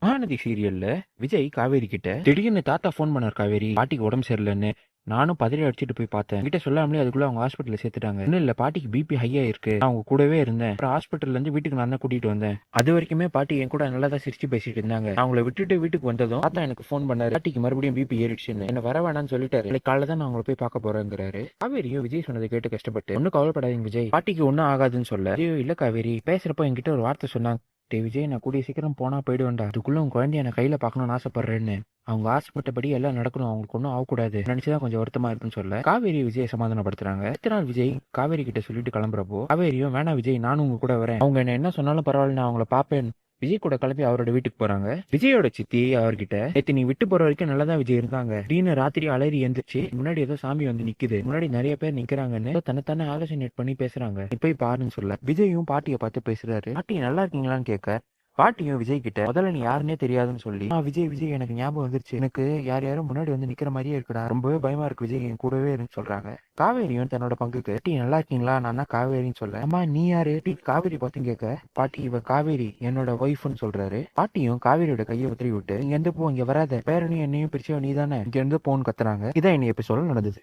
மகாநதி சீரியல்ல விஜய் காவேரி கிட்ட திடீர்னு தாத்தா ஃபோன் பண்ணார், காவேரி பாட்டிக்கு உடம்பு சரியில்லைன்னு. நானும் பதறி அடிச்சுட்டு போய் பார்த்தேன். கிட்ட சொல்லாமலே அதுக்குள்ள அவங்க ஹாஸ்பிட்டல்ல சேர்த்துட்டாங்க. இன்னும் இல்ல, பாட்டிக்கு பிபி ஹையா இருக்கு. நான் அவங்க கூடவே இருந்தேன். அப்புறம் ஹாஸ்பிட்டல்ல இருந்து வீட்டுக்கு நான் தான் கூட்டிட்டு வந்தேன். அது வரைக்குமே பாட்டி என் கூட நல்லா தான் சிரிச்சு பேசிட்டு இருந்தாங்க. நான் அவங்கள விட்டுட்டு வீட்டுக்கு வந்ததும் தாத்தா எனக்கு ஃபோன் பண்ணாரு. பாட்டிக்கு மறுபடியும் பிபி ஏறிடுச்சுன்னு. என்ன வர வேணாம்னு சொல்லிட்டாரு. நாளைக்கு காலைல தான் நான் அவங்கள போய் பார்க்க போறேங்கிறாரு. காவேரியும் விஜய் சொன்னதை கேட்டு கஷ்டப்பட்டு, ஒன்னும் கவலைப்படாதீங்க விஜய், பாட்டிக்கு ஒன்னும் ஆகாதுன்னு சொல்ல, ஐயோ இல்ல காவேரி, பேசுறப்போ என்கிட்ட ஒரு வார்த்தை சொன்னாங்க. டே விஜய், நான் கூடிய சீக்கிரம் போனா போயிடுவேன்டா. அதுக்குள்ள உன் குழந்தைய நான் கையில பார்க்கணும்னு ஆசைப்படுறேன்னு. அவங்க ஆசைப்பட்டபடி எல்லாம் நடக்கணும், அவங்களுக்கு ஒன்றும் ஆகக்கூடாது நினைச்சுதான் கொஞ்சம் வருத்தமா இருக்குன்னு சொல்ல காவேரி விஜய் சமாதானப்படுத்துறாங்க. அடுத்த நாள் விஜய் காவேரி கிட்ட சொல்லிட்டு கிளம்புறப்போ, காவேரியும் வேணா விஜய், நானும் உங்க கூட வரேன், அவங்க என்ன சொன்னாலும் பரவாயில்ல, நான் அவங்கள பாப்பேன் விஜய் கூட கிளம்பி அவரோட வீட்டுக்கு போறாங்க. விஜயோட சித்தி அவர்கிட்ட, நேத்து நீ விட்டு போற வரைக்கும் நல்லாதான் விஜய் இருந்தாங்க, திடீர்னு ராத்திரி அலறி எந்திரிச்சு முன்னாடி ஏதோ சாமி வந்து நிக்குது, முன்னாடி நிறைய பேர் நிக்கிறாங்கன்னு தன்னைத்தானே ஆலோசனை பண்ணி பேசுறாங்க, நீ போய் பாருன்னு சொல்ல விஜயும் பாட்டியை பார்த்து பேசுறாரு. பாட்டி நல்லா இருக்கீங்களான்னு கேட்க, பாட்டியும் விஜய் கிட்ட முதல்ல நீ யாருன்னே தெரியாதுன்னு சொல்லி, விஜய் விஜய் எனக்கு ஞாபகம் வந்துருச்சு, எனக்கு யார் யாரும் முன்னாடி வந்து நிக்கிற மாதிரியே இருக்குடா, ரொம்பவே பயமா இருக்கு விஜய், என் கூடவே இருந்து சொல்றாங்க. காவேரியும் தன்னோட பங்குக்கு, பாட்டி நல்லா இருக்கீங்களா, நான் தான் காவேரின்னு சொல்ல, அம்மா நீ யாரு காவேரி பார்த்து கேட்க, பாட்டி இவ காவேரி என்னோட ஒய்ஃப்னு சொல்றாரு. பாட்டியும் காவேரியோட கையை உத்தரி விட்டு, இங்க இருந்து போ, இங்க வராத, பேரனையும் என்னையும் பிரிச்சோ நீ தானே, இங்க இருந்து போன்னு கத்துறாங்க. இதான் என்னை எபிசோட நடந்தது.